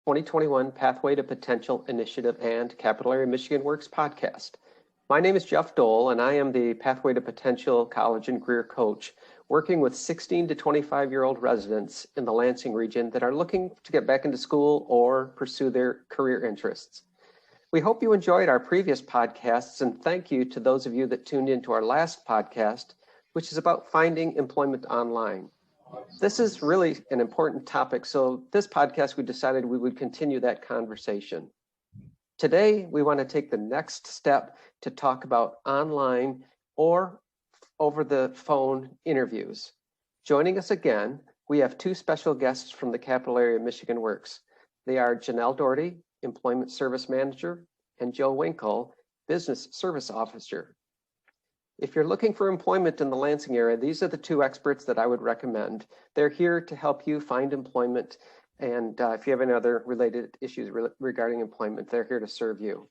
2021 Pathway to Potential Initiative and Capital Area Michigan Works podcast. My name is Jeff Dole, and I am the Pathway to Potential College and Career Coach, working with 16 to 25-year-old residents in the Lansing region that are looking to get back into school or pursue their career interests. We hope you enjoyed our previous podcasts, and thank you to those of you that tuned into our last podcast, which is about finding employment online. This is really an important topic, so this podcast we decided we would continue that conversation. Today, we want to take the next step to talk about online or over the phone interviews. Joining us again, we have two special guests from the Capital Area Michigan Works. They are Janelle Doherty, Employment Service Manager, and Joe Winkle, Business Service Officer. If you're looking for employment in the Lansing area, these are the two experts that I would recommend. They're here to help you find employment, and if you have any other related issues regarding employment, they're here to serve you.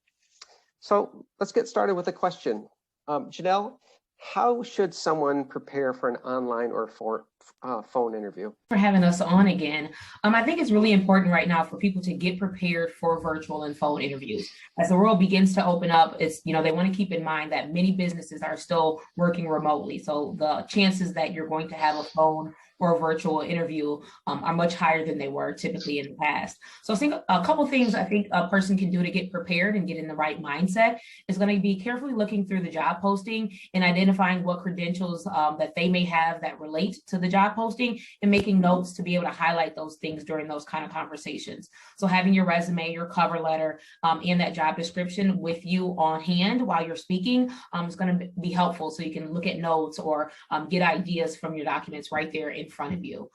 So let's get started with a question. Janelle, how should someone prepare for an online or phone interview? For having us on again. I think it's really important right now for people to get prepared for virtual and phone interviews. As the world begins to open up, they want to keep in mind that many businesses are still working remotely. So the chances that you're going to have a phone or a virtual interview are much higher than they were typically in the past. So I think a couple things I think a person can do to get prepared and get in the right mindset is going to be carefully looking through the job posting and identifying what credentials that they may have that relate to the job posting and making notes to be able to highlight those things during those kind of conversations. So having your resume, your cover letter, and that job description with you on hand while you're speaking is going to be helpful, so you can look at notes or get ideas from your documents right there in front of you.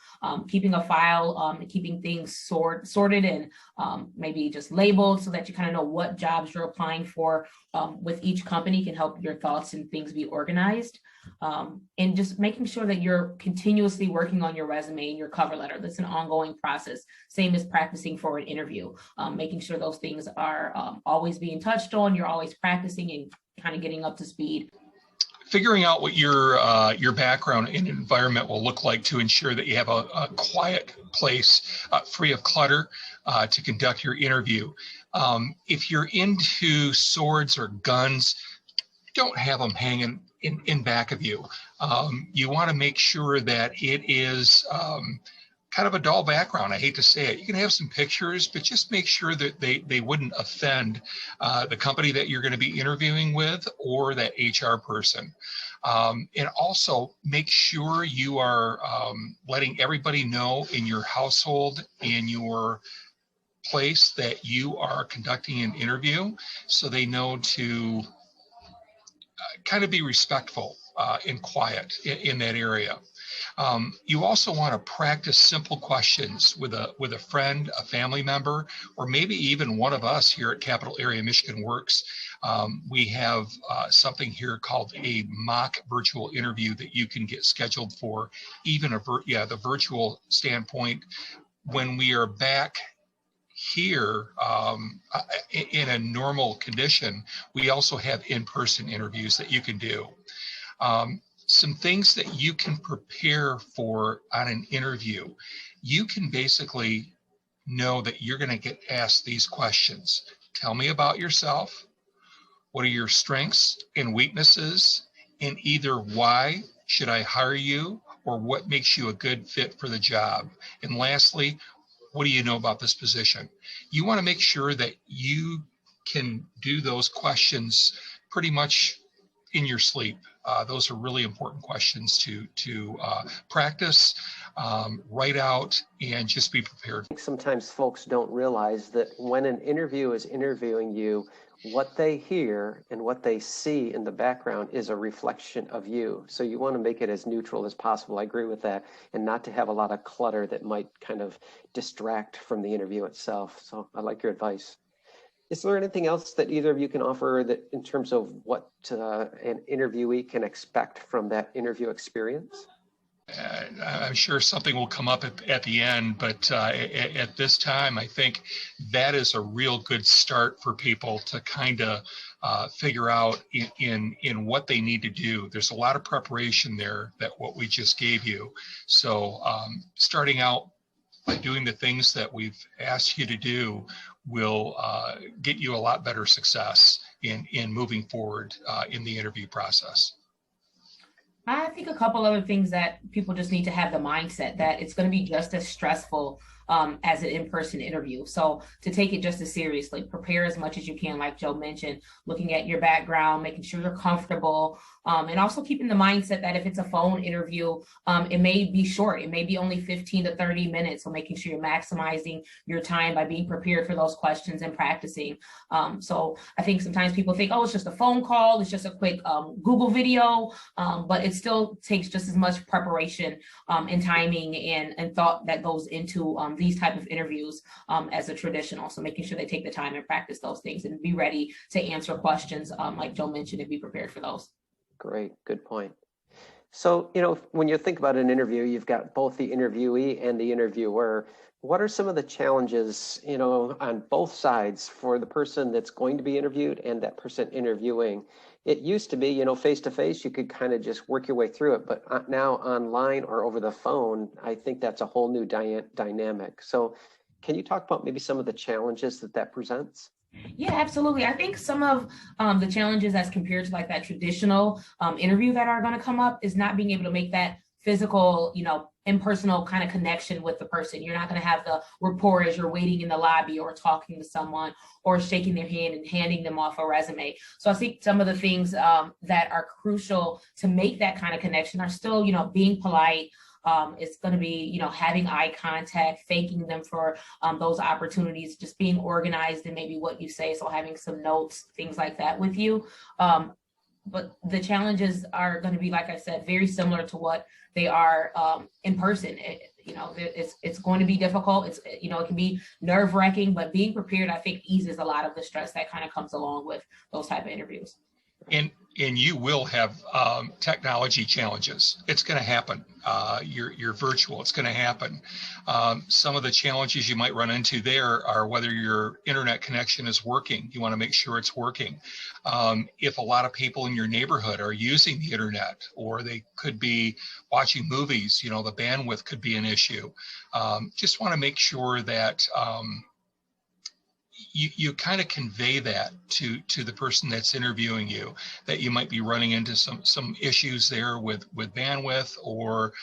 Keeping a file, keeping things sorted and maybe just labeled so that you kind of know what jobs you're applying for with each company can help your thoughts and things be organized. And just making sure that you're continuously working on your resume and your cover letter. That's an ongoing process, same as practicing for an interview, making sure those things are always being touched on, you're always practicing and kind of getting up to speed. Figuring out what your background and environment will look like to ensure that you have a quiet place free of clutter to conduct your interview. If you're into swords or guns, don't have them hanging in back of you. You want to make sure that it is kind of a dull background. I hate to say it. You can have some pictures, but just make sure that they wouldn't offend the company that you're going to be interviewing with or that HR person. And also make sure you are letting everybody know in your household, in your place, that you are conducting an interview, so they know to kind of be respectful and quiet in that area. You also want to practice simple questions with a friend, a family member, or maybe even one of us here at Capital Area Michigan Works. We have something here called a mock virtual interview that you can get scheduled for, even the virtual standpoint. When we are back here in a normal condition, we also have in-person interviews that you can do. Some things that you can prepare for on an interview. You can basically know that you're going to get asked these questions. Tell me about yourself. What are your strengths and weaknesses? And either why should I hire you, or what makes you a good fit for the job? And lastly, what do you know about this position? You want to make sure that you can do those questions pretty much in your sleep. Those are really important questions to practice, write out, and just be prepared. Sometimes folks don't realize that when an interview is interviewing you, what they hear and what they see in the background is a reflection of you. So you want to make it as neutral as possible. I agree with that, and not to have a lot of clutter that might kind of distract from the interview itself. So I like your advice. Is there anything else that either of you can offer that in terms of what an interviewee can expect from that interview experience? I'm sure something will come up at the end, but at this time, I think that is a real good start for people to kind of figure out in what they need to do. There's a lot of preparation there that what we just gave you. So starting out by doing the things that we've asked you to do will get you a lot better success in moving forward in the interview process. I think a couple other things that people just need to have the mindset that it's going to be just as stressful as an in-person interview. So to take it just as seriously, prepare as much as you can, like Joe mentioned, looking at your background, making sure you're comfortable, and also keeping the mindset that if it's a phone interview, it may be short. It may be only 15 to 30 minutes. So making sure you're maximizing your time by being prepared for those questions and practicing. So I think sometimes people think, oh, it's just a phone call. It's just a quick Google video, but it still takes just as much preparation and timing and thought that goes into these type of interviews as a traditional. So making sure they take the time and practice those things and be ready to answer questions like Joe mentioned and be prepared for those. Great, good point. So, when you think about an interview, you've got both the interviewee and the interviewer. What are some of the challenges, on both sides for the person that's going to be interviewed and that person interviewing? It used to be, face to face, you could kind of just work your way through it. But now online or over the phone, I think that's a whole new dynamic. So can you talk about maybe some of the challenges that presents? Yeah, absolutely. I think some of the challenges as compared to like that traditional interview that are going to come up is not being able to make that physical, impersonal kind of connection with the person. You're not going to have the rapport as you're waiting in the lobby or talking to someone or shaking their hand and handing them off a resume. So I think some of the things that are crucial to make that kind of connection are still, being polite. It's going to be, having eye contact, thanking them for those opportunities, just being organized in maybe what you say. So having some notes, things like that with you. But the challenges are going to be, like I said, very similar to what they are in person. It's going to be difficult. It can be nerve wracking, but being prepared, I think, eases a lot of the stress that kind of comes along with those type of interviews. And you will have technology challenges. It's going to happen. You're virtual. It's going to happen. Some of the challenges you might run into there are whether your internet connection is working. You want to make sure it's working. If a lot of people in your neighborhood are using the internet, or they could be watching movies, the bandwidth could be an issue. Just want to make sure that you kind of convey that to the person that's interviewing you, that you might be running into some issues there with bandwidth, or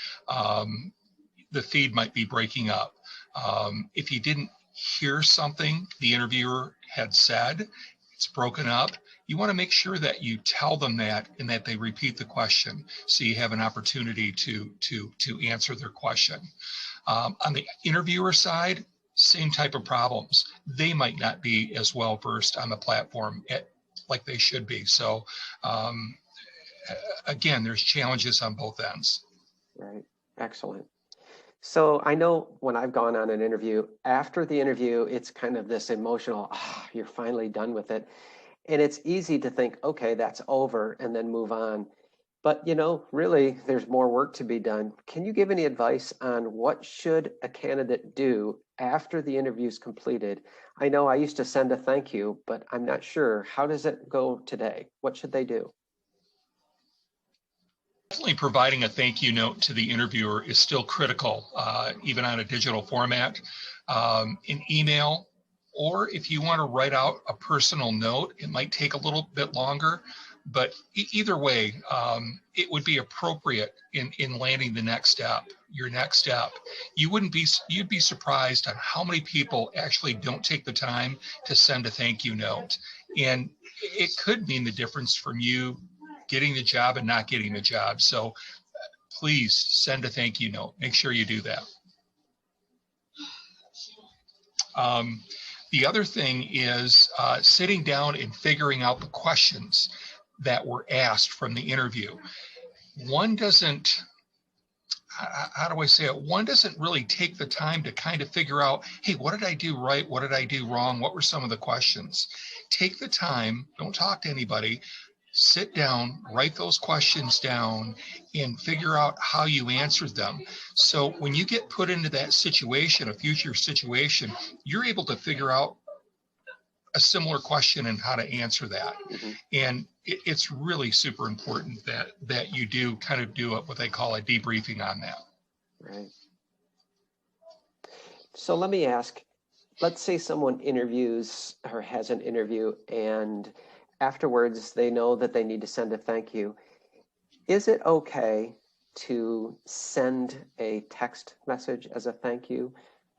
the feed might be breaking up. If you didn't hear something the interviewer had said, it's broken up, you want to make sure that you tell them that and that they repeat the question, so you have an opportunity to answer their question. On the interviewer side, same type of problems. They might not be as well versed on the platform like they should be. So again, there's challenges on both ends. Right. Excellent. So I know when I've gone on an interview, after the interview, it's kind of this emotional, you're finally done with it. And it's easy to think, okay, that's over, and then move on. But, really, there's more work to be done. Can you give any advice on what should a candidate do after the interview is completed? I know I used to send a thank you, but I'm not sure. How does it go today? What should they do? Definitely providing a thank you note to the interviewer is still critical, even on a digital format, in email, or if you want to write out a personal note, it might take a little bit longer. But either way, it would be appropriate in landing the next step, your next step. You'd be surprised on how many people actually don't take the time to send a thank you note. And it could mean the difference from you getting the job and not getting the job. So please send a thank you note. Make sure you do that. The other thing is sitting down and figuring out the questions that were asked from the interview. One doesn't, how do I say it? One doesn't really take the time to kind of figure out, hey, what did I do right? What did I do wrong? What were some of the questions? Take the time, don't talk to anybody, sit down, write those questions down, and figure out how you answered them. So when you get put into that situation, a future situation, you're able to figure out a similar question and how to answer that. Mm-hmm. And it's really super important that you do kind of do what they call a debriefing on that. Right. So let me ask, let's say someone interviews or has an interview and afterwards they know that they need to send a thank you. Is it okay to send a text message as a thank you?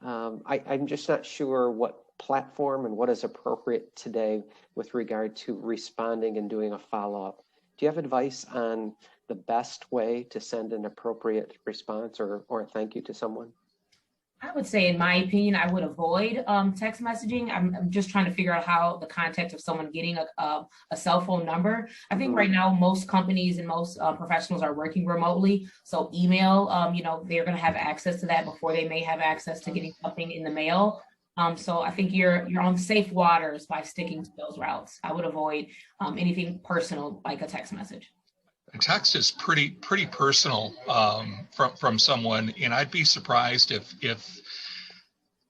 I'm just not sure what platform and what is appropriate today with regard to responding and doing a follow-up. Do you have advice on the best way to send an appropriate response or a thank you to someone? I would say, in my opinion, I would avoid text messaging. I'm just trying to figure out how the context of someone getting a cell phone number. I think right now most companies and most professionals are working remotely. So email, they're going to have access to that before they may have access to getting something in the mail. So I think you're on safe waters by sticking to those routes. I would avoid anything personal like a text message. Text is pretty personal from someone, and I'd be surprised if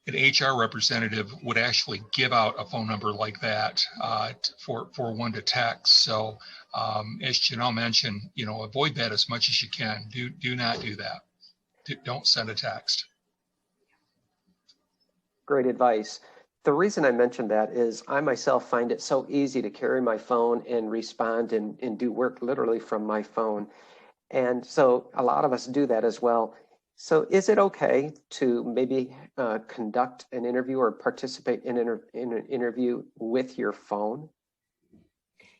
an HR representative would actually give out a phone number like that for one to text. So as Janelle mentioned, avoid that as much as you can. Do not do that. Don't send a text. Great advice. The reason I mentioned that is I myself find it so easy to carry my phone and respond and do work literally from my phone. And so a lot of us do that as well. So is it okay to maybe conduct an interview or participate in an interview with your phone?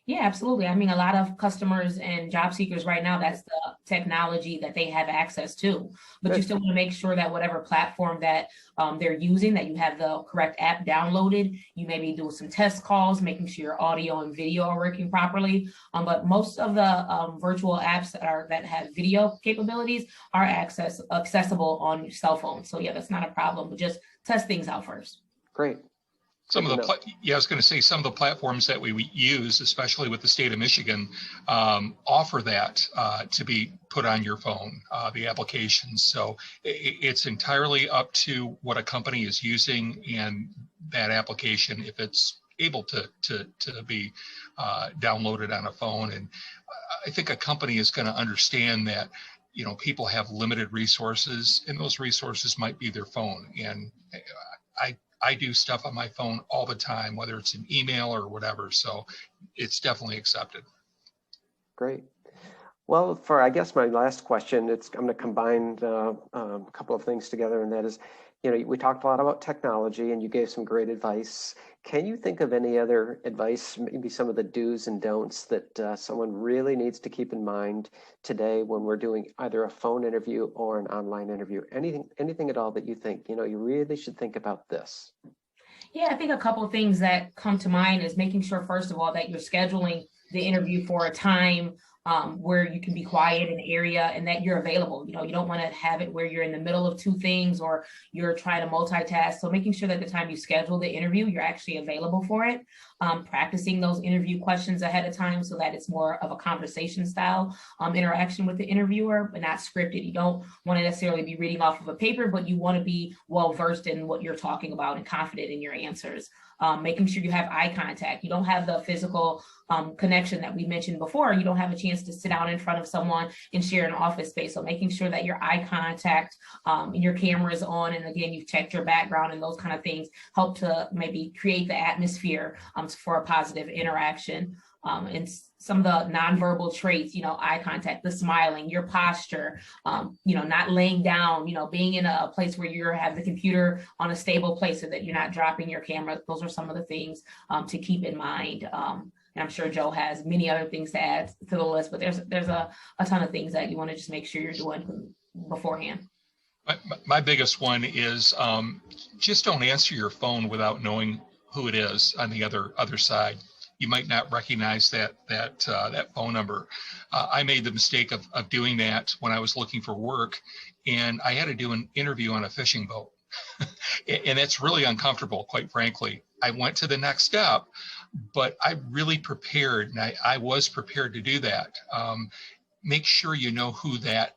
Yeah, absolutely. I mean, a lot of customers and job seekers right now, that's the technology that they have access to. But you still want to make sure that whatever platform that they're using, that you have the correct app downloaded. You maybe do some test calls, making sure your audio and video are working properly. But most of the virtual apps that have video capabilities are accessible on your cell phone. So yeah, that's not a problem, but just test things out first. Great. I was going to say some of the platforms that we use, especially with the state of Michigan, offer that to be put on your phone, the applications. So it's entirely up to what a company is using and that application, if it's able to be downloaded on a phone. And I think a company is going to understand that, people have limited resources, and those resources might be their phone. And I do stuff on my phone all the time, whether it's an email or whatever. So it's definitely accepted. Great. Well, for I guess my last question, I'm going to combine a couple of things together, and that is, we talked a lot about technology, and you gave some great advice. Can you think of any other advice, maybe some of the do's and don'ts that someone really needs to keep in mind today when we're doing either a phone interview or an online interview? Anything at all that you think, you really should think about this? Yeah, I think a couple of things that come to mind is making sure, first of all, that you're scheduling the interview for a time where you can be quiet in an area and that you're available. You don't want to have it where you're in the middle of two things or you're trying to multitask. So making sure that the time you schedule the interview, you're actually available for it. Practicing those interview questions ahead of time so that it's more of a conversation style interaction with the interviewer, but not scripted. You don't want to necessarily be reading off of a paper, but you want to be well versed in what you're talking about and confident in your answers. Making sure you have eye contact. You don't have the physical connection that we mentioned before. You don't have a chance to sit down in front of someone and share an office space. So making sure that your eye contact and your camera is on, and again, you've checked your background, and those kind of things help to maybe create the atmosphere for a positive interaction. And some of the nonverbal traits, eye contact, the smiling, your posture, not laying down, being in a place where you have the computer on a stable place so that you're not dropping your camera. Those are some of the things to keep in mind. And I'm sure Joe has many other things to add to the list, but there's a ton of things that you want to just make sure you're doing beforehand. My biggest one is just don't answer your phone without knowing who it is on the other side. You might not recognize that phone number. I made the mistake of doing that when I was looking for work, and I had to do an interview on a fishing boat. And that's really uncomfortable, quite frankly. I went to the next step, but I really prepared, and I was prepared to do that. Make sure you know who that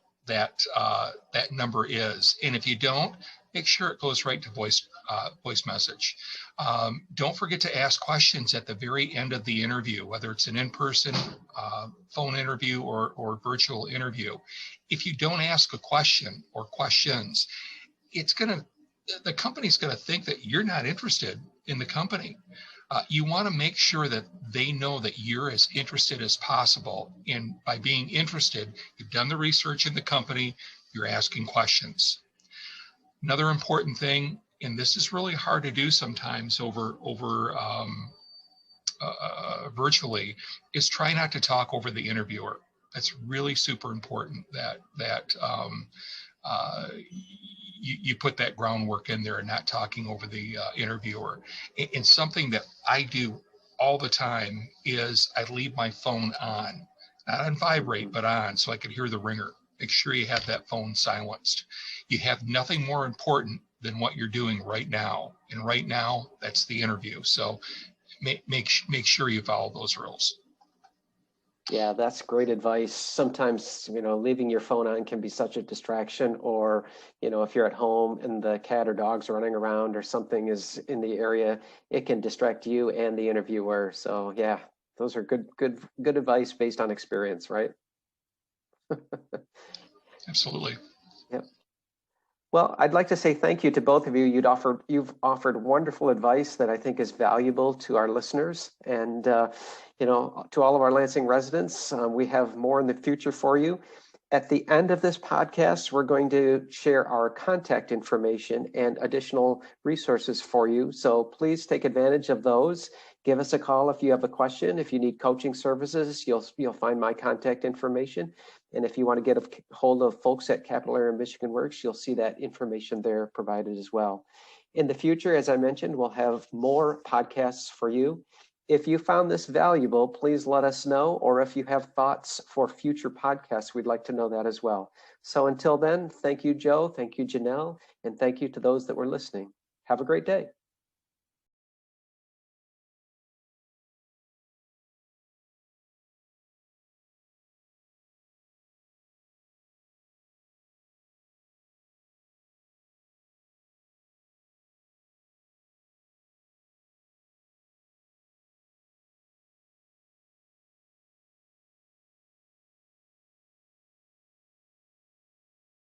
number is, and if you don't, make sure it goes right to voice message. Don't forget to ask questions at the very end of the interview, whether it's an in-person phone interview or virtual interview. If you don't ask a question or questions, it's going to the company's going to think that you're not interested in the company. You want to make sure that they know that you're as interested as possible. And by being interested, you've done the research in the company, you're asking questions. Another important thing, and this is really hard to do sometimes over virtually, is try not to talk over the interviewer. That's really super important that you put that groundwork in there and not talking over the interviewer. And something that I do all the time is I leave my phone on, not on vibrate, but on, so I can hear the ringer. Make sure you have that phone silenced. You have nothing more important than what you're doing right now. And right now, that's the interview. So make sure you follow those rules. Yeah, that's great advice. Sometimes, leaving your phone on can be such a distraction, or, if you're at home and the cat or dog's running around or something is in the area, it can distract you and the interviewer. So yeah, those are good advice based on experience, right? Absolutely. Yep. Well, I'd like to say thank you to both of you. You've offered wonderful advice that I think is valuable to our listeners. And, to all of our Lansing residents, we have more in the future for you. At the end of this podcast, we're going to share our contact information and additional resources for you. So please take advantage of those. Give us a call if you have a question. If you need coaching services, you'll find my contact information. And if you want to get a hold of folks at Capital Area Michigan Works, you'll see that information there provided as well. In the future, as I mentioned, we'll have more podcasts for you. If you found this valuable, please let us know, or if you have thoughts for future podcasts, we'd like to know that as well. So until then, thank you, Joe, thank you, Janelle, and thank you to those that were listening. Have a great day.